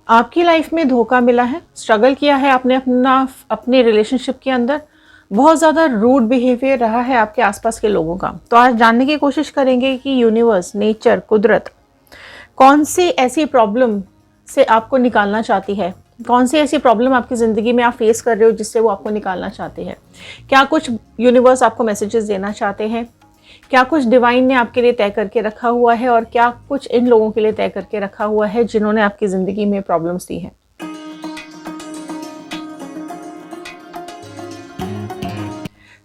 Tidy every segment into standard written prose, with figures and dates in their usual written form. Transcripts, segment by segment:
आपकी लाइफ में धोखा मिला है, स्ट्रगल किया है आपने अपने रिलेशनशिप के अंदर, बहुत ज़्यादा रूड बिहेवियर रहा है आपके आसपास के लोगों का। तो आज जानने की कोशिश करेंगे कि यूनिवर्स, नेचर, कुदरत कौन सी ऐसी प्रॉब्लम से आपको निकालना चाहती है, कौन सी ऐसी प्रॉब्लम आपकी ज़िंदगी में आप फेस कर रहे हो जिससे वो आपको निकालना चाहते हैं। क्या कुछ यूनिवर्स आपको मैसेजेस देना चाहते हैं, क्या कुछ डिवाइन ने आपके लिए तय करके रखा हुआ है, और क्या कुछ इन लोगों के लिए तय करके रखा हुआ है जिन्होंने आपकी ज़िंदगी में प्रॉब्लम्स दी हैं।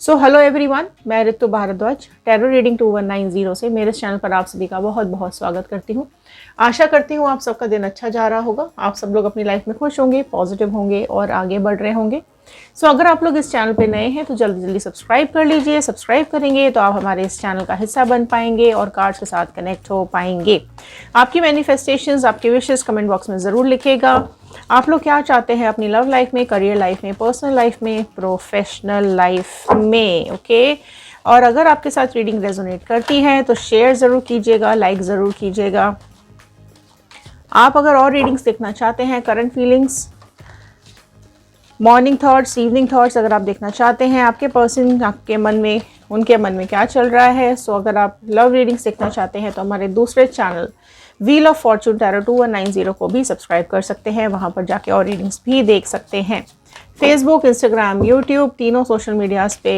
सो हेलो एवरीवन, मैं ऋतु भारद्वाज टैरो रीडिंग 2190 से मेरे चैनल पर आप सभी का बहुत बहुत स्वागत करती हूँ। आशा करती हूँ आप सबका दिन अच्छा जा रहा होगा, आप सब लोग अपनी लाइफ में खुश होंगे, पॉजिटिव होंगे और आगे बढ़ रहे होंगे। सो अगर आप लोग इस चैनल पे नए हैं तो जल्दी जल्दी सब्सक्राइब कर लीजिए। सब्सक्राइब करेंगे तो आप हमारे इस चैनल का हिस्सा बन पाएंगे और कार्ड्स के साथ कनेक्ट हो पाएंगे। आपकी मैनिफेस्टेशंस, आपके विशेस कमेंट बॉक्स में ज़रूर लिखिएगा। आप लोग क्या चाहते हैं अपनी लव लाइफ में, करियर लाइफ में, पर्सनल लाइफ में, प्रोफेशनल लाइफ में, ओके। और अगर आपके साथ रीडिंग रेजोनेट करती है तो शेयर ज़रूर कीजिएगा, लाइक ज़रूर कीजिएगा। आप अगर और रीडिंग्स देखना चाहते हैं, current feelings, morning thoughts, evening thoughts अगर आप देखना चाहते हैं, आपके पर्सन आपके मन में, उनके मन में क्या चल रहा है, सो अगर आप लव रीडिंग्स देखना चाहते हैं तो हमारे दूसरे channel wheel of Fortune tarot 2190 को भी सब्सक्राइब कर सकते हैं। वहाँ पर जाके और रीडिंग्स भी देख सकते हैं। फेसबुक, इंस्टाग्राम, यूट्यूब, तीनों सोशल मीडियाज़ पे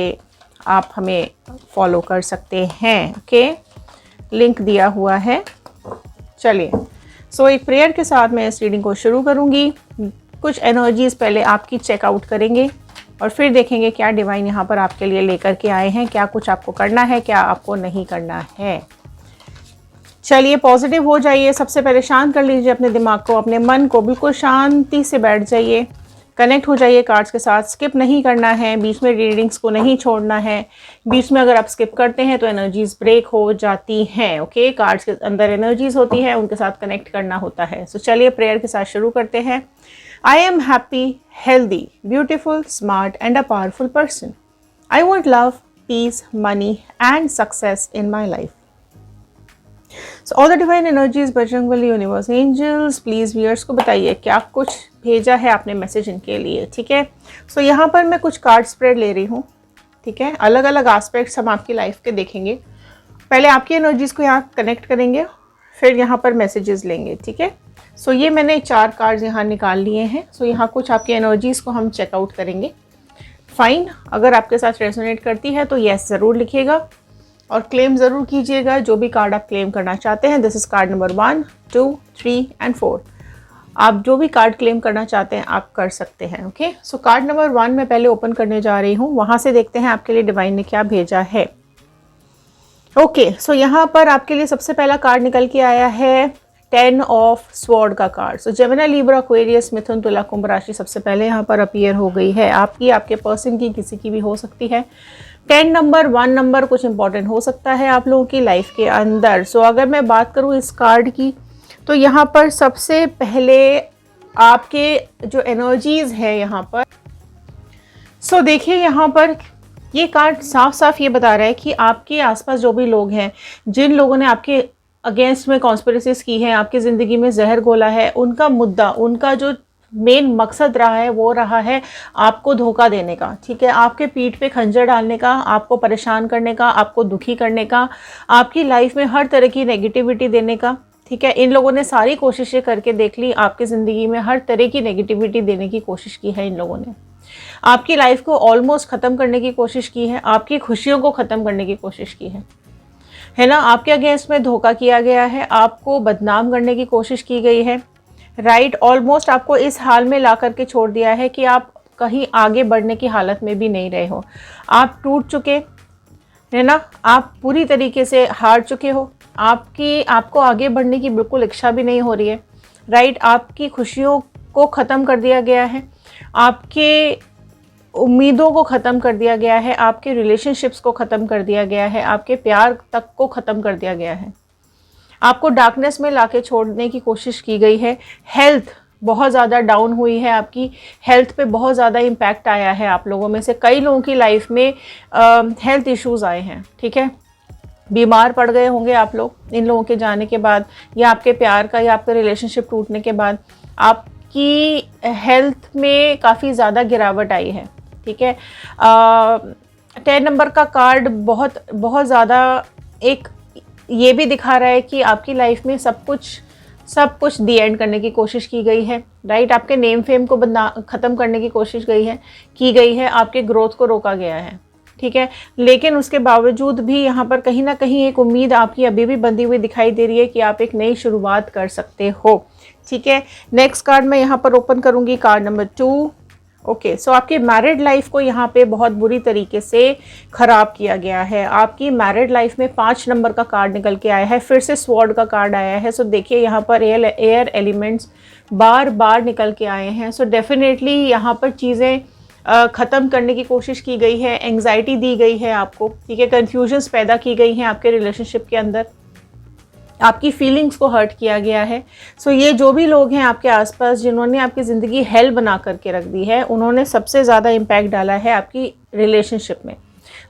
आप हमें फॉलो कर सकते हैं, ओके। लिंक दिया हुआ है। चलिए, सो एक प्रेयर के साथ मैं इस रीडिंग को शुरू करूँगी। कुछ एनर्जीज़ पहले आपकी चेकआउट करेंगे और फिर देखेंगे क्या डिवाइन यहाँ पर आपके लिए लेकर के आए हैं, क्या कुछ आपको करना है, क्या आपको नहीं करना है। चलिए, पॉजिटिव हो जाइए। सबसे पहले शांत कर लीजिए अपने दिमाग को, अपने मन को, बिल्कुल शांति से बैठ जाइए, कनेक्ट हो जाइए कार्ड्स के साथ। स्किप नहीं करना है, बीच में रीडिंग्स को नहीं छोड़ना है। बीच में अगर आप स्किप करते हैं तो एनर्जीज ब्रेक हो जाती हैं, ओके। कार्ड्स के अंदर एनर्जीज होती है, उनके साथ कनेक्ट करना होता है। सो चलिए प्रेयर के साथ शुरू करते हैं। I am happy, healthy, beautiful, smart and a powerful person. I want love, peace, money and success in my life. So all the divine energies, Bajrangbali, universe, angels, please viewers को बताइए क्या कुछ भेजा है आपने मैसेज इनके लिए, ठीक है। सो यहाँ पर मैं कुछ कार्ड स्प्रेड ले रही हूँ, ठीक है। अलग अलग एस्पेक्ट्स हम आपकी लाइफ के देखेंगे। पहले आपकी एनर्जीज़ को यहाँ कनेक्ट करेंगे, फिर यहाँ पर मैसेजेस लेंगे, ठीक है। सो ये मैंने 4 कार्ड्स यहाँ निकाल लिए हैं। सो यहाँ कुछ आपकी एनर्जीज़ को हम चेकआउट करेंगे। फाइन, अगर आपके साथ रेजोनेट करती है तो येस ज़रूर लिखिएगा और क्लेम ज़रूर कीजिएगा जो भी कार्ड आप क्लेम करना चाहते हैं। This is card number 1, 2, 3 and 4। आप जो भी कार्ड क्लेम करना चाहते हैं आप कर सकते हैं, ओके। सो कार्ड नंबर 1 मैं पहले ओपन करने जा रही हूँ, वहाँ से देखते हैं आपके लिए डिवाइन ने क्या भेजा है, ओके। सो यहाँ पर आपके लिए सबसे पहला कार्ड निकल के आया है 10 ऑफ स्वॉर्ड का कार्ड। सो जेमिनी, लिब्रा, एक्वेरियस, मिथुन, तुला, कुंभ राशि सबसे पहले यहाँ पर अपीयर हो गई है। आपकी, आपके पर्सन की, किसी की भी हो सकती है। 10 नंबर, 1 नंबर कुछ इंपॉर्टेंट हो सकता है आप लोगों की लाइफ के अंदर। सो अगर मैं बात करूँ इस कार्ड की तो यहाँ पर सबसे पहले आपके जो एनर्जीज़ है यहाँ पर, सो देखिए यहाँ पर ये कार्ड साफ साफ ये बता रहा है कि आपके आसपास जो भी लोग हैं, जिन लोगों ने आपके अगेंस्ट में कॉन्स्पिरेसीज की है, आपकी ज़िंदगी में जहर घोला है, उनका मुद्दा, उनका जो मेन मकसद रहा है वो रहा है आपको धोखा देने का, ठीक है। आपके पीठ पे खंजर डालने का, आपको परेशान करने का, आपको दुखी करने का, आपकी लाइफ में हर तरह की नेगेटिविटी देने का, ठीक है। इन लोगों ने सारी कोशिशें करके देख ली, आपकी ज़िंदगी में हर तरह की नेगेटिविटी देने की कोशिश की है। इन लोगों ने आपकी लाइफ को ऑलमोस्ट ख़त्म करने की कोशिश की है, आपकी खुशियों को ख़त्म करने की कोशिश की है ना। आपके अगेंस्ट में धोखा किया गया है, आपको बदनाम करने की कोशिश की गई है, राइट। ऑलमोस्ट आपको इस हाल में ला करके छोड़ दिया है कि आप कहीं आगे बढ़ने की हालत में भी नहीं रहे हो। आप टूट चुके है ना, आप पूरी तरीके से हार चुके हो, आपको आगे बढ़ने की बिल्कुल इच्छा भी नहीं हो रही है, राइट। आपकी खुशियों को ख़त्म कर दिया गया है, आपके उम्मीदों को ख़त्म कर दिया गया है, आपके रिलेशनशिप्स को ख़त्म कर दिया गया है, आपके प्यार तक को ख़त्म कर दिया गया है, आपको डार्कनेस में लाके छोड़ने की कोशिश की गई है। हेल्थ बहुत ज़्यादा डाउन हुई है, आपकी हेल्थ पे बहुत ज़्यादा इम्पैक्ट आया है। आप लोगों में से कई लोगों की लाइफ में हेल्थ इश्यूज़ आए हैं, ठीक है। बीमार पड़ गए होंगे आप लोग इन लोगों के जाने के बाद, या आपके प्यार का या आपके रिलेशनशिप टूटने के बाद। आप आपकी हेल्थ में काफ़ी ज़्यादा गिरावट आई है, ठीक है। 10 नंबर का कार्ड बहुत बहुत ज़्यादा एक ये भी दिखा रहा है कि आपकी लाइफ में सब कुछ दी एंड करने की कोशिश की गई है, राइट। आपके नेम फेम को ख़त्म करने की कोशिश की गई है, आपके ग्रोथ को रोका गया है, ठीक है। लेकिन उसके बावजूद भी यहाँ पर कहीं ना कहीं एक उम्मीद आपकी अभी भी बंधी हुई दिखाई दे रही है कि आप एक नई शुरुआत कर सकते हो, ठीक है। नेक्स्ट कार्ड मैं यहाँ पर ओपन करूँगी, कार्ड नंबर 2। ओके, सो आपकी मैरिड लाइफ को यहाँ पे बहुत बुरी तरीके से ख़राब किया गया है। आपकी मैरिड लाइफ में 5 नंबर का कार्ड निकल के आया है, फिर से स्वॉर्ड का कार्ड आया है। सो देखिए यहाँ पर एयर एलिमेंट्स बार बार निकल के आए हैं। सो डेफिनेटली यहाँ पर चीज़ें ख़त्म करने की कोशिश की गई है, एंग्जाइटी दी गई है आपको, ठीक है। कन्फ्यूजन्स पैदा की गई हैं आपके रिलेशनशिप के अंदर, आपकी फीलिंग्स को हर्ट किया गया है। सो ये जो भी लोग हैं आपके आसपास जिन्होंने आपकी ज़िंदगी हेल बना करके रख दी है, उन्होंने सबसे ज़्यादा इम्पैक्ट डाला है आपकी रिलेशनशिप में।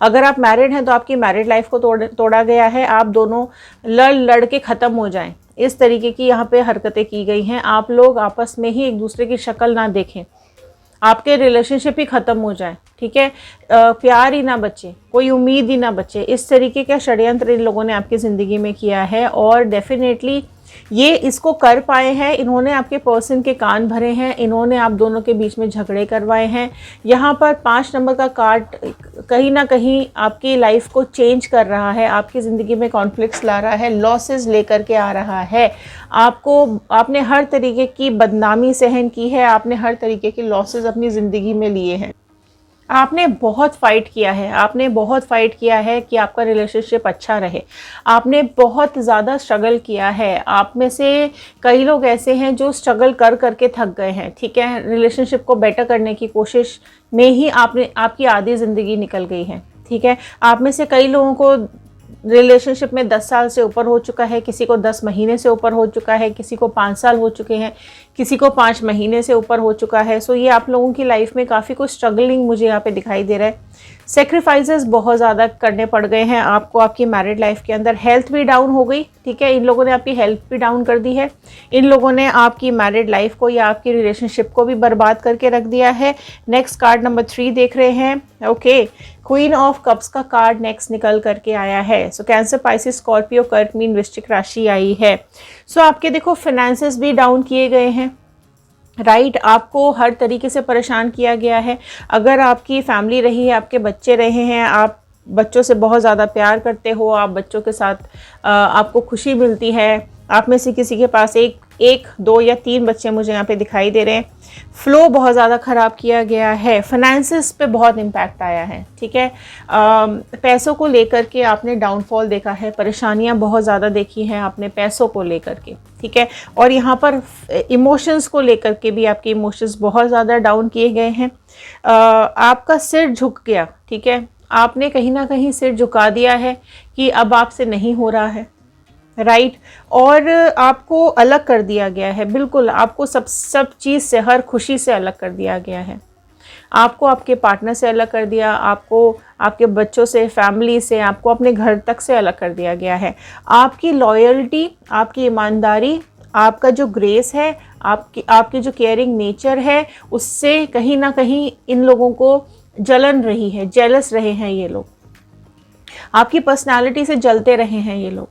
अगर आप मैरिड हैं तो आपकी मैरिड लाइफ को तोड़ा गया है, आप दोनों लड़ के ख़त्म हो जाएं, इस तरीके की यहाँ पे हरकतें की गई हैं। आप लोग आपस में ही एक दूसरे की शक्ल ना देखें, आपके रिलेशनशिप ही ख़त्म हो जाए, ठीक है। प्यार ही ना बचे, कोई उम्मीद ही ना बचे, इस तरीके का षड्यंत्र इन लोगों ने आपकी ज़िंदगी में किया है। और डेफिनेटली ये इसको कर पाए हैं, इन्होंने आपके पर्सन के कान भरे हैं, इन्होंने आप दोनों के बीच में झगड़े करवाए हैं। यहाँ पर 5 नंबर का कार्ड कहीं ना कहीं आपकी लाइफ को चेंज कर रहा है, आपकी ज़िंदगी में कॉन्फ्लिक्ट्स ला रहा है, लॉसेस लेकर के आ रहा है। आपने हर तरीके की बदनामी सहन की है, आपने हर तरीके के लॉसेस अपनी ज़िंदगी में लिए हैं। आपने बहुत फ़ाइट किया है, आपने बहुत फ़ाइट किया है कि आपका रिलेशनशिप अच्छा रहे। आपने बहुत ज़्यादा स्ट्रगल किया है। आप में से कई लोग ऐसे हैं जो स्ट्रगल कर करके थक गए हैं, ठीक है। रिलेशनशिप को बेटर करने की कोशिश में ही आपकी आधी ज़िंदगी निकल गई है, ठीक है। आप में से कई लोगों को रिलेशनशिप में 10 साल से ऊपर हो चुका है, किसी को 10 महीने से ऊपर हो चुका है, किसी को 5 साल हो चुके हैं, किसी को 5 महीने से ऊपर हो चुका है। सो ये आप लोगों की लाइफ में काफ़ी कुछ स्ट्रगलिंग मुझे यहाँ पे दिखाई दे रहा है। सेक्रीफाइसेस बहुत ज़्यादा करने पड़ गए हैं आपको आपकी मैरिड लाइफ के अंदर। हेल्थ भी डाउन हो गई, ठीक है। इन लोगों ने आपकी हेल्थ भी डाउन कर दी है, इन लोगों ने आपकी मैरिड लाइफ को या आपकी रिलेशनशिप को भी बर्बाद करके रख दिया है। नेक्स्ट कार्ड नंबर 3 देख रहे हैं। ओके, क्वीन ऑफ कप्स का कार्ड नेक्स्ट निकल करके आया है। सो कैंसर, पाइसिस, स्कॉर्पियो, कर्क, मीन, वृश्चिक राशि आई है। सो आपके देखो फाइनेंसेस भी डाउन किए गए हैं, राइट। आपको हर तरीके से परेशान किया गया है। अगर आपकी फैमिली रही है, आपके बच्चे रहे हैं, आप बच्चों से बहुत ज़्यादा प्यार करते हो, आप बच्चों के साथ आपको खुशी मिलती है, आप में से किसी के पास एक 2 या 3 बच्चे मुझे यहाँ पे दिखाई दे रहे हैं। फ्लो बहुत ज़्यादा ख़राब किया गया है, फाइनेंसेस पे बहुत इम्पैक्ट आया है, ठीक है। पैसों को लेकर के आपने डाउनफॉल देखा है, परेशानियाँ बहुत ज़्यादा देखी हैं आपने पैसों को लेकर के, ठीक है। और यहाँ पर इमोशंस को लेकर के भी आपके इमोशंस बहुत ज़्यादा डाउन किए गए हैं। आपका सिर झुक गया, ठीक है। आपने कहीं ना कहीं सिर झुका दिया है कि अब आपसे नहीं हो रहा है, राइट। और आपको अलग कर दिया गया है, बिल्कुल आपको सब चीज़ से, हर खुशी से अलग कर दिया गया है। आपको आपके पार्टनर से अलग कर दिया, आपको आपके बच्चों से, फैमिली से, आपको अपने घर तक से अलग कर दिया गया है। आपकी लॉयल्टी, आपकी ईमानदारी, आपका जो ग्रेस है, आपकी जो केयरिंग नेचर है, उससे कहीं ना कहीं इन लोगों को जलन रही है, जेलस रहे हैं ये लोग, आपकी पर्सनालिटी से जलते रहे हैं ये लोग।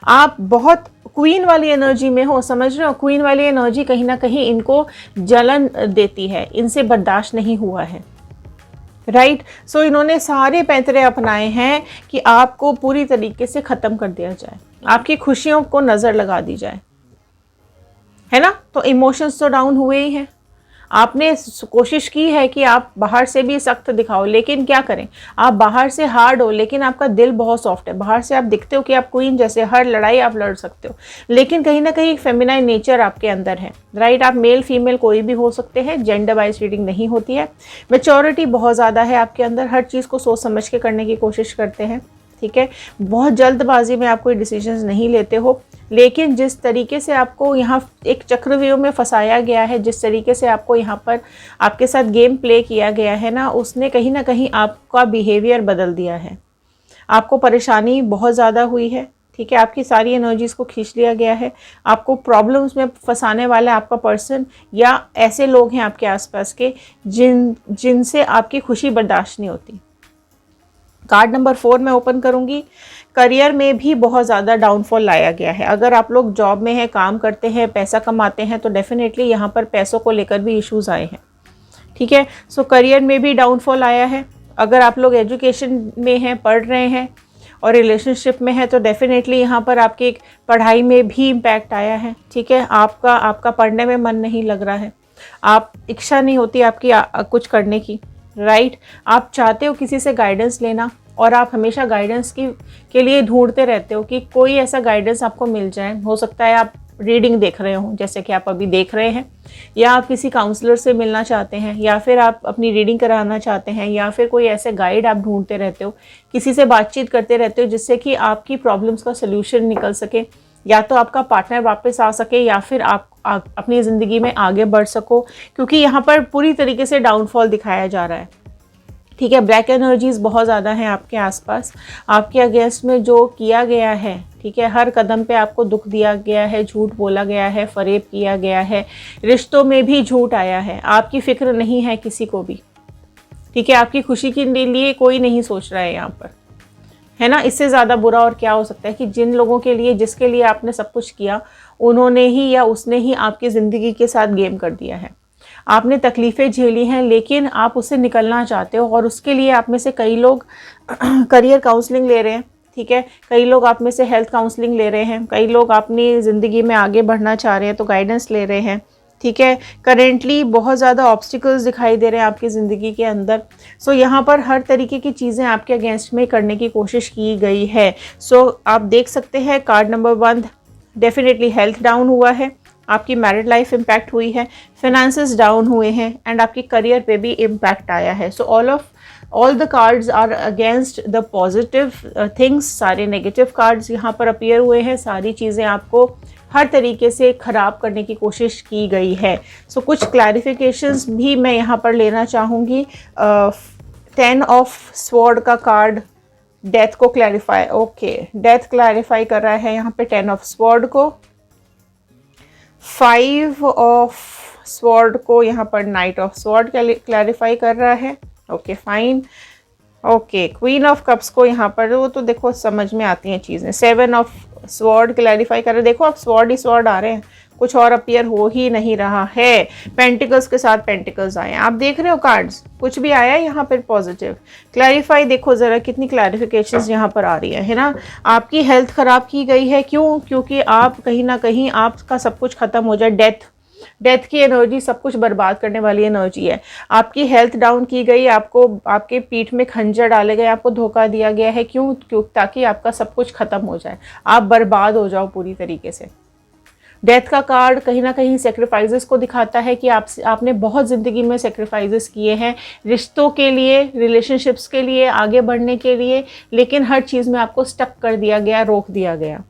आप बहुत क्वीन वाली एनर्जी में हो, समझ रहे हो। क्वीन वाली एनर्जी कहीं ना कहीं इनको जलन देती है, इनसे बर्दाश्त नहीं हुआ है, राइट। सो इन्होंने सारे पैंतरे अपनाए हैं कि आपको पूरी तरीके से ख़त्म कर दिया जाए, आपकी खुशियों को नज़र लगा दी जाए, है ना। तो इमोशंस तो डाउन हुए ही हैं। आपने कोशिश की है कि आप बाहर से भी सख्त दिखाओ, लेकिन क्या करें, आप बाहर से हार्ड हो लेकिन आपका दिल बहुत सॉफ्ट है। बाहर से आप दिखते हो कि आप क्वीन जैसे, हर लड़ाई आप लड़ सकते हो, लेकिन कहीं ना कहीं फेमिनाइन नेचर आपके अंदर है, राइट। आप मेल फीमेल कोई भी हो सकते हैं, जेंडर वाइज रीडिंग नहीं होती है। मैच्योरिटी बहुत ज़्यादा है आपके अंदर, हर चीज़ को सोच समझ के करने की कोशिश करते हैं, ठीक है। बहुत जल्दबाजी में आप कोई डिसीजंस नहीं लेते हो, लेकिन जिस तरीके से आपको यहाँ एक चक्रव्यूह में फंसाया गया है, जिस तरीके से आपको यहाँ पर आपके साथ गेम प्ले किया गया है ना, उसने कहीं ना कहीं आपका बिहेवियर बदल दिया है। आपको परेशानी बहुत ज़्यादा हुई है, ठीक है, आपकी सारी एनर्जीज को खींच लिया गया है। आपको प्रॉब्लम्स में फंसाने वाला आपका पर्सन या ऐसे लोग हैं आपके आसपास के जिनसे आपकी खुशी बर्दाश्त नहीं होती। कार्ड नंबर 4 मैं ओपन करूंगी। करियर में भी बहुत ज़्यादा डाउनफॉल लाया गया है। अगर आप लोग जॉब में हैं, काम करते हैं, पैसा कमाते हैं, तो डेफिनेटली यहाँ पर पैसों को लेकर भी इश्यूज आए हैं। ठीक है, सो करियर में भी डाउनफॉल आया है। अगर आप लोग एजुकेशन में हैं, पढ़ रहे हैं और रिलेशनशिप में है, तो डेफिनेटली यहाँ पर आपकी पढ़ाई में भी इम्पैक्ट आया है। ठीक है, आपका पढ़ने में मन नहीं लग रहा है, आप इच्छा नहीं होती आपकी कुछ करने की, राइट। आप चाहते हो किसी से गाइडेंस लेना और आप हमेशा गाइडेंस के लिए ढूंढते रहते हो कि कोई ऐसा गाइडेंस आपको मिल जाए। हो सकता है आप रीडिंग देख रहे हो, जैसे कि आप अभी देख रहे हैं, या आप किसी काउंसलर से मिलना चाहते हैं, या फिर आप अपनी रीडिंग कराना चाहते हैं, या फिर कोई ऐसे गाइड आप ढूंढते रहते हो, किसी से बातचीत करते रहते हो जिससे कि आपकी प्रॉब्लम्स का सल्यूशन निकल सके, या तो आपका पार्टनर वापस आ सके, या फिर आप अपनी ज़िंदगी में आगे बढ़ सको, क्योंकि यहाँ पर पूरी तरीके से डाउनफॉल दिखाया जा रहा है। ठीक है, ब्लैक एनर्जीज बहुत ज़्यादा हैं आपके आसपास। आपके अगेंस्ट में जो किया गया है, ठीक है, हर कदम पे आपको दुख दिया गया है, झूठ बोला गया है, फरेब किया गया है, रिश्तों में भी झूठ आया है, आपकी फिक्र नहीं है किसी को भी। ठीक है, आपकी खुशी के लिए कोई नहीं सोच रहा है यहाँ पर, है ना। इससे ज़्यादा बुरा और क्या हो सकता है कि जिन लोगों के लिए, जिसके लिए आपने सब कुछ किया, उन्होंने ही या उसने ही आपकी ज़िंदगी के साथ गेम कर दिया है। आपने तकलीफ़ें झेली हैं, लेकिन आप उससे निकलना चाहते हो, और उसके लिए आप में से कई लोग करियर काउंसलिंग ले रहे हैं। ठीक है, कई लोग आप में से हेल्थ काउंसलिंग ले रहे हैं, कई लोग अपनी ज़िंदगी में आगे बढ़ना चाह रहे हैं तो गाइडेंस ले रहे हैं। ठीक है, करेंटली बहुत ज़्यादा ऑब्स्टिकल्स दिखाई दे रहे हैं आपकी ज़िंदगी के अंदर। सो यहाँ पर हर तरीके की चीज़ें आपके अगेंस्ट में करने की कोशिश की गई है। सो आप देख सकते हैं card number 1, definitely health down हुआ है, आपकी मैरिड लाइफ इम्पैक्ट हुई है, फाइनेंसेस डाउन हुए हैं, एंड आपकी करियर पे भी इम्पैक्ट आया है। So all the cards are against the positive things. सारे नेगेटिव कार्ड्स यहाँ पर अपीयर हुए हैं। सारी चीज़ें आपको हर तरीके से ख़राब करने की कोशिश की गई है। सो कुछ क्लैरिफिकेशंस भी मैं यहाँ पर लेना चाहूँगी। 10 ऑफ स्वॉर्ड का कार्ड डेथ को क्लैरिफाई, ओके, डेथ क्लैरिफाई कर रहा है यहाँ पे 10 ऑफ स्वॉर्ड को। 5 ऑफ स्वॉर्ड को यहाँ पर नाइट ऑफ स्वॉर्ड क्लैरिफाई कर रहा है, okay fine. Okay, queen of cups को यहाँ पर, वो तो देखो समझ में आती हैं चीज़ें। 7 ऑफ स्वॉर्ड क्लैरिफाई कर रहे हैं। देखो अब स्वॉर्ड ही स्वॉर्ड आ रहे हैं, कुछ और अपीयर हो ही नहीं रहा है। पेंटिकल्स के साथ पेंटिकल्स आए हैं, आप देख रहे हो कार्ड्स, कुछ भी आया है यहाँ पर पॉजिटिव। क्लैरिफाई देखो ज़रा कितनी क्लैरिफिकेशंस यहाँ पर आ रही है ना। आपकी हेल्थ ख़राब की गई है, क्यों? क्योंकि आप कहीं ना कहीं आपका सब कुछ ख़त्म हो जाए। डेथ की एनर्जी सब कुछ बर्बाद करने वाली एनर्जी है। आपकी हेल्थ डाउन की गई, आपको आपके पीठ में खंजर डाले गए, आपको धोखा दिया गया है। क्यों? ताकि आपका सब कुछ ख़त्म हो जाए, आप बर्बाद हो जाओ पूरी तरीके से। डेथ का कार्ड कहीं ना कहीं सेक्रीफाइसेस को दिखाता है कि आपने बहुत ज़िंदगी में सेक्रीफाइसेस किए हैं रिश्तों के लिए, रिलेशनशिप्स के लिए, आगे बढ़ने के लिए, लेकिन हर चीज़ में आपको स्टक कर दिया गया, रोक दिया गया।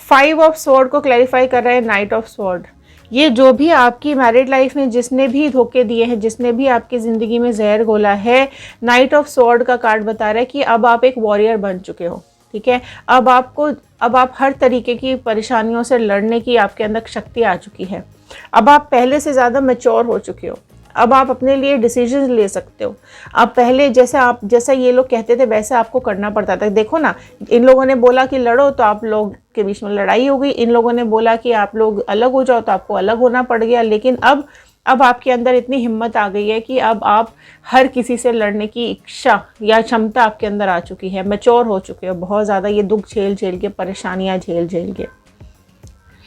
5 ऑफ स्वॉर्ड को क्लैरिफाई कर रहे हैं नाइट ऑफ स्वॉर्ड। ये जो भी आपकी मैरिड लाइफ में जिसने भी धोखे दिए हैं, जिसने भी आपकी ज़िंदगी में जहर घोला है, नाइट ऑफ स्वॉर्ड का कार्ड बता रहा है कि अब आप एक वॉरियर बन चुके हो। ठीक है, अब आप हर तरीके की परेशानियों से लड़ने की आपके अंदर शक्ति आ चुकी है। अब आप पहले से ज़्यादा मैच्योर हो चुके हो। अब आप अपने लिए डिसीजन ले सकते हो। अब पहले जैसा ये लोग कहते थे वैसा आपको करना पड़ता था। देखो ना, इन लोगों ने बोला कि लड़ो तो आप लोग के बीच में लड़ाई हो गई, इन लोगों ने बोला कि आप लोग अलग हो जाओ तो आपको अलग होना पड़ गया। लेकिन अब आपके अंदर इतनी हिम्मत आ गई है कि अब आप हर किसी से लड़ने की इच्छा या क्षमता आपके अंदर आ चुकी है, मैच्योर हो चुके हो बहुत ज़्यादा, ये दुख झेल के, परेशानियाँ झेल के,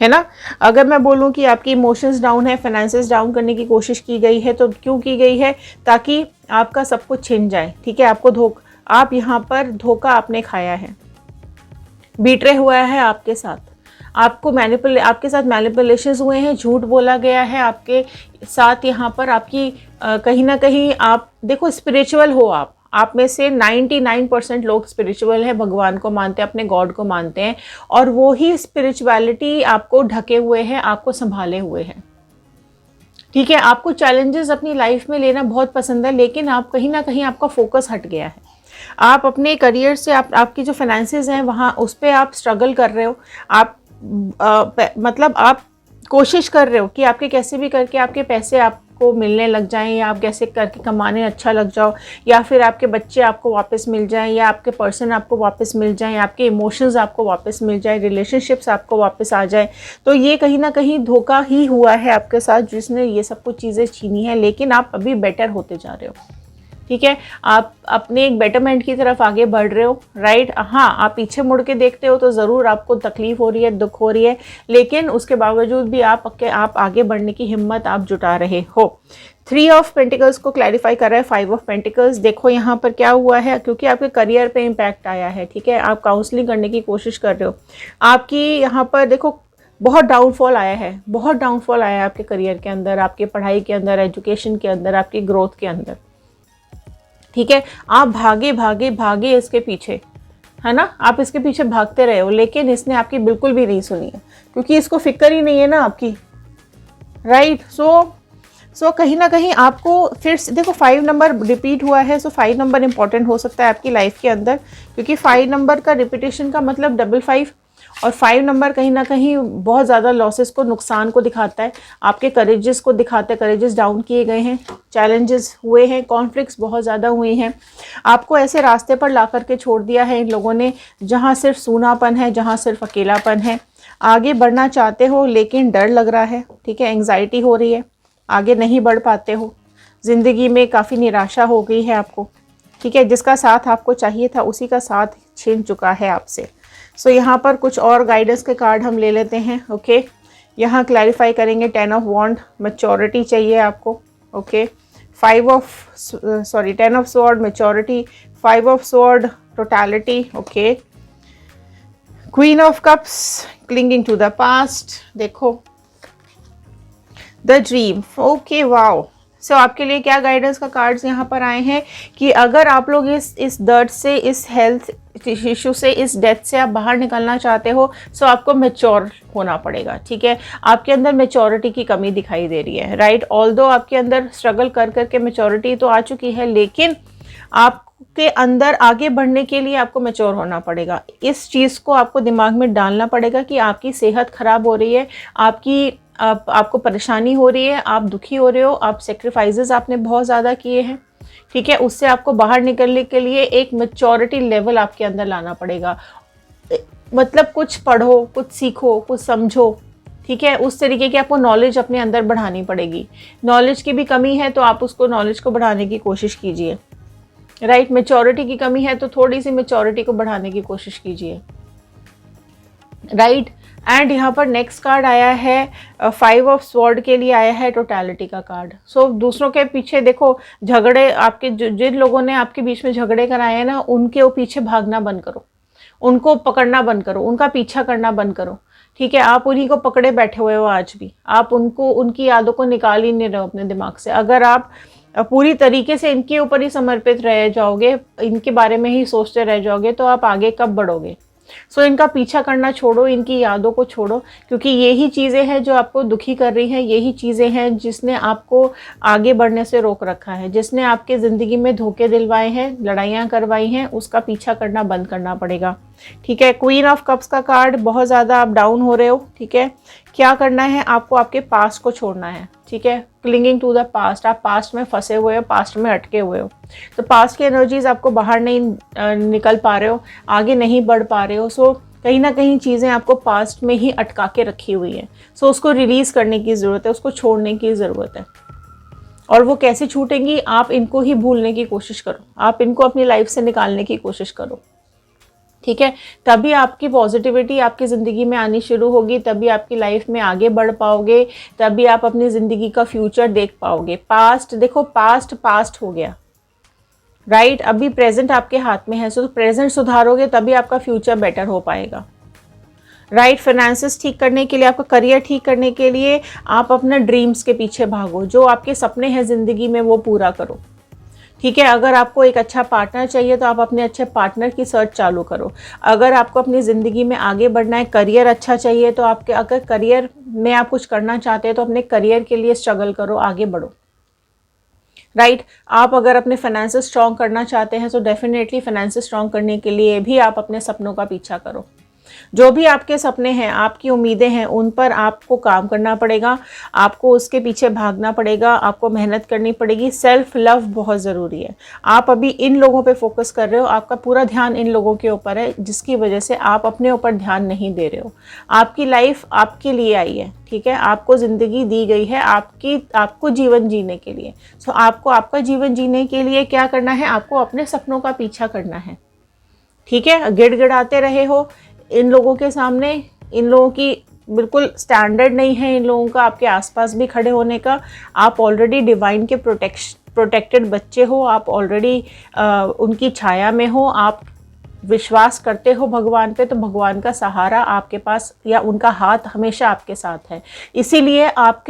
है ना। अगर मैं बोलूं कि आपकी इमोशंस डाउन है, फाइनेंसेस डाउन करने की कोशिश की गई है, तो क्यों की गई है? ताकि आपका सब कुछ छिन जाए। ठीक है, आप यहाँ पर धोखा आपने खाया है, बीट्रे हुआ है आपके साथ, आपके साथ मैनिपुलेशंस हुए हैं, झूठ बोला गया है आपके साथ। यहाँ पर आपकी कहीं ना कहीं, आप देखो स्पिरिचुअल हो आप में से 99% लोग स्पिरिचुअल हैं, भगवान को मानते हैं, अपने गॉड को मानते हैं, और वो ही स्पिरिचुअलिटी आपको ढके हुए हैं, आपको संभाले हुए हैं। ठीक है, आपको चैलेंजेस अपनी लाइफ में लेना बहुत पसंद है, लेकिन आप कहीं ना कहीं आपका फोकस हट गया है। आप अपने करियर से आपकी जो फाइनेंसेस हैं वहाँ उस पर आप स्ट्रगल कर रहे हो। आप मतलब आप कोशिश कर रहे हो कि आपके कैसे भी करके आपके पैसे आपको मिलने लग जाएं, या आप कैसे करके कमाने अच्छा लग जाओ, या फिर आपके बच्चे आपको वापस मिल जाएं, या आपके पर्सन आपको वापस मिल जाएं, आपके इमोशंस आपको वापस मिल जाएं, रिलेशनशिप्स आपको वापस आ जाए। तो ये कहीं ना कहीं धोखा ही हुआ है आपके साथ, जिसने ये सब कुछ चीज़ें छीनी है। लेकिन आप अभी बेटर होते जा रहे हो, ठीक है। आप अपने एक बेटरमेंट की तरफ आगे बढ़ रहे हो, राइट। हाँ, आप पीछे मुड़ के देखते हो तो ज़रूर आपको तकलीफ हो रही है, दुख हो रही है, लेकिन उसके बावजूद भी आप आगे बढ़ने की हिम्मत आप जुटा रहे हो। 3 ऑफ पेंटिकल्स को क्लैरिफाई कर रहा है 5 ऑफ पेंटिकल्स। देखो यहाँ पर क्या हुआ है, क्योंकि आपके करियर पे इम्पैक्ट आया है, ठीक है। आप काउंसलिंग करने की कोशिश कर रहे हो। आपकी यहाँ पर देखो बहुत डाउनफॉल आया है, बहुत डाउनफॉल आया है आपके करियर के अंदर, आपके पढ़ाई के अंदर, एजुकेशन के अंदर, आपकी ग्रोथ के अंदर, ठीक है। आप भागे भागे भागे इसके पीछे, है ना, आप इसके पीछे भागते रहे हो, लेकिन इसने आपकी बिल्कुल भी नहीं सुनी है, क्योंकि इसको फिक्र ही नहीं है ना आपकी, राइट। सो कहीं ना कहीं आपको फिर देखो 5 नंबर रिपीट हुआ है। सो 5 नंबर इंपॉर्टेंट हो सकता है आपकी लाइफ के अंदर, क्योंकि 5 नंबर का रिपीटेशन का मतलब 55, और 5 नंबर कहीं ना कहीं बहुत ज़्यादा लॉसेस को, नुकसान को दिखाता है, आपके करेजेस को दिखाता है। करेजेस डाउन किए गए हैं, चैलेंजेस हुए हैं, कॉन्फ्लिक्ट्स बहुत ज़्यादा हुए हैं, आपको ऐसे रास्ते पर ला करके छोड़ दिया है इन लोगों ने जहाँ सिर्फ सूनापन है, जहाँ सिर्फ अकेलापन है। आगे बढ़ना चाहते हो लेकिन डर लग रहा है, ठीक है, एंग्जाइटी हो रही है, आगे नहीं बढ़ पाते हो, ज़िंदगी में काफ़ी निराशा हो गई है आपको, ठीक है। जिसका साथ आपको चाहिए था उसी का साथ छीन चुका है आपसे। सो यहाँ पर कुछ और गाइडेंस के कार्ड हम ले लेते हैं, ओके। यहाँ क्लैरिफाई करेंगे 10 ऑफ वॉन्ड, मैच्योरिटी चाहिए आपको, okay. 10 of sword maturity, 5 of sword totality, okay. Queen of cups clinging to the past, देखो the dream, okay, wow. So आपके लिए क्या गाइडेंस का कार्ड्स यहाँ पर आए हैं कि अगर आप लोग इस दर्द से, इस हेल्थ इशू से, इस डेथ से आप बाहर निकलना चाहते हो, सो आपको मैच्योर होना पड़ेगा, ठीक है। आपके अंदर मैच्योरिटी की कमी दिखाई दे रही है, राइट। ऑल्दो आपके अंदर स्ट्रगल कर करके मैच्योरिटी तो आ चुकी है, लेकिन आपके अंदर आगे बढ़ने के लिए आपको मैच्योर होना पड़ेगा। इस चीज़ को आपको दिमाग में डालना पड़ेगा कि आपकी सेहत खराब हो रही है, आपको परेशानी हो रही है, आप दुखी हो रहे हो, आप सेक्रीफाइसेस आपने बहुत ज़्यादा किए हैं, ठीक है। उससे आपको बाहर निकलने के लिए एक मैच्योरिटी लेवल आपके अंदर लाना पड़ेगा। मतलब कुछ पढ़ो, कुछ सीखो, कुछ समझो, ठीक है। उस तरीके की आपको नॉलेज अपने अंदर बढ़ानी पड़ेगी। नॉलेज की भी कमी है तो आप उसको, नॉलेज को बढ़ाने की कोशिश कीजिए, राइट। मैच्योरिटी की कमी है तो थोड़ी सी मैच्योरिटी को बढ़ाने की कोशिश कीजिए, राइट। एंड यहाँ पर नेक्स्ट कार्ड आया है 5 ऑफ स्वॉर्ड के लिए आया है टोटलिटी का कार्ड। सो दूसरों के पीछे देखो, झगड़े आपके, जिन लोगों ने आपके बीच में झगड़े कराए हैं ना, उनके पीछे भागना बंद करो, उनको पकड़ना बंद करो, उनका पीछा करना बंद करो, ठीक है। आप उन्हीं को पकड़े बैठे हुए हो आज भी, आप उनकी यादों को निकाल ही नहीं रहे हो अपने दिमाग से। अगर आप पूरी तरीके से इनके ऊपर ही समर्पित रह जाओगे, इनके बारे में ही सोचते रह जाओगे, तो आप आगे कब बढ़ोगे। सो इनका पीछा करना छोड़ो, इनकी यादों को छोड़ो, क्योंकि यही चीज़ें हैं जो आपको दुखी कर रही हैं, यही चीज़ें हैं जिसने आपको आगे बढ़ने से रोक रखा है, जिसने आपके ज़िंदगी में धोखे दिलवाए हैं, लड़ाइयाँ करवाई हैं। उसका पीछा करना बंद करना पड़ेगा, ठीक है। क्वीन ऑफ कप्स का कार्ड, बहुत ज़्यादा आप डाउन हो रहे हो, ठीक है। क्या करना है आपको, आपके पास्ट को छोड़ना है, ठीक है। क्लिंगिंग टू द पास्ट, आप पास्ट में फंसे हुए हो, पास्ट में अटके हुए हो, तो पास्ट की एनर्जीज आपको बाहर नहीं निकल पा रहे हो, आगे नहीं बढ़ पा रहे हो। सो कहीं ना कहीं चीज़ें आपको पास्ट में ही अटका के रखी हुई हैं। सो उसको रिलीज़ करने की ज़रूरत है, उसको छोड़ने की ज़रूरत है। और वो कैसे छूटेंगी, आप इनको ही भूलने की कोशिश करो, आप इनको अपनी लाइफ से निकालने की कोशिश करो, ठीक है। तभी आपकी पॉजिटिविटी आपकी ज़िंदगी में आनी शुरू होगी, तभी आपकी लाइफ में आगे बढ़ पाओगे, तभी आप अपनी ज़िंदगी का फ्यूचर देख पाओगे। पास्ट देखो, पास्ट हो गया, राइट। अभी प्रेजेंट आपके हाथ में है, सो प्रेजेंट सुधारोगे तभी आपका फ्यूचर बेटर हो पाएगा, राइट। फाइनेंसेस ठीक करने के लिए, आपका करियर ठीक करने के लिए आप अपने ड्रीम्स के पीछे भागो, जो आपके सपने हैं ज़िंदगी में वो पूरा करो, ठीक है। अगर आपको एक अच्छा पार्टनर चाहिए तो आप अपने अच्छे पार्टनर की सर्च चालू करो। अगर आपको अपनी ज़िंदगी में आगे बढ़ना है, करियर अच्छा चाहिए, तो आपके, अगर करियर में आप कुछ करना चाहते हैं तो अपने करियर के लिए स्ट्रगल करो, आगे बढ़ो, राइट। आप अगर अपने फाइनेंसेस स्ट्रॉन्ग करना चाहते हैं तो डेफिनेटली फाइनेंसेस स्ट्रॉन्ग करने के लिए भी आप अपने सपनों का पीछा करो। जो भी आपके सपने हैं, आपकी उम्मीदें हैं, उन पर आपको काम करना पड़ेगा, आपको उसके पीछे भागना पड़ेगा, आपको मेहनत करनी पड़ेगी। सेल्फ लव बहुत ज़रूरी है। आप अभी इन लोगों पे फोकस कर रहे हो, आपका पूरा ध्यान इन लोगों के ऊपर है, जिसकी वजह से आप अपने ऊपर ध्यान नहीं दे रहे हो। आपकी लाइफ आपके लिए आई है, ठीक है, आपको ज़िंदगी दी गई है आपको जीवन जीने के लिए। सो आपको आपका जीवन जीने के लिए क्या करना है, आपको अपने सपनों का पीछा करना है, ठीक है। गिड़गिड़ाते रहे हो इन लोगों के सामने, इन लोगों की बिल्कुल स्टैंडर्ड नहीं है इन लोगों का आपके आसपास भी खड़े होने का। आप ऑलरेडी डिवाइन के प्रोटेक्टेड बच्चे हो, आप ऑलरेडी उनकी छाया में हो, आप विश्वास करते हो भगवान पे, तो भगवान का सहारा आपके पास या उनका हाथ हमेशा आपके साथ है। इसीलिए आप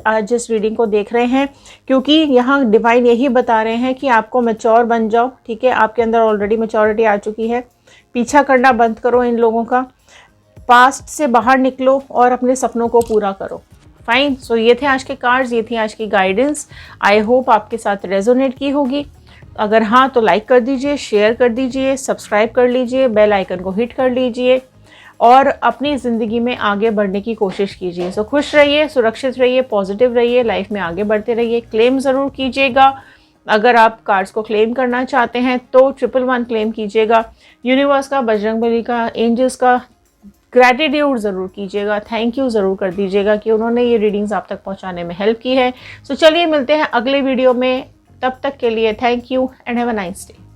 आज इस रीडिंग को देख रहे हैं, क्योंकि यहाँ डिवाइन यही बता रहे हैं कि आपको मैच्योर बन जाओ, ठीक है। आपके अंदर ऑलरेडी मैच्योरिटी आ चुकी है। पीछा करना बंद करो इन लोगों का, पास्ट से बाहर निकलो और अपने सपनों को पूरा करो। फाइन। सो ये थे आज के कार्ड्स, ये थी आज की गाइडेंस। आई होप आपके साथ रेजोनेट की होगी। अगर हाँ तो लाइक कर दीजिए, शेयर कर दीजिए, सब्सक्राइब कर लीजिए, बेल आइकन को हिट कर लीजिए और अपनी ज़िंदगी में आगे बढ़ने की कोशिश कीजिए। सो खुश रहिए, सुरक्षित रहिए, पॉजिटिव रहिए, लाइफ में आगे बढ़ते रहिए। क्लेम ज़रूर कीजिएगा। अगर आप कार्ड्स को क्लेम करना चाहते हैं तो 111 क्लेम कीजिएगा। यूनिवर्स का, बजरंगबली का, एंजल्स का ग्रैटिट्यूड ज़रूर कीजिएगा, थैंक यू ज़रूर कर दीजिएगा कि उन्होंने ये रीडिंग्स आप तक पहुंचाने में हेल्प की है। सो चलिए मिलते हैं अगले वीडियो में, तब तक के लिए thank you and have a nice day.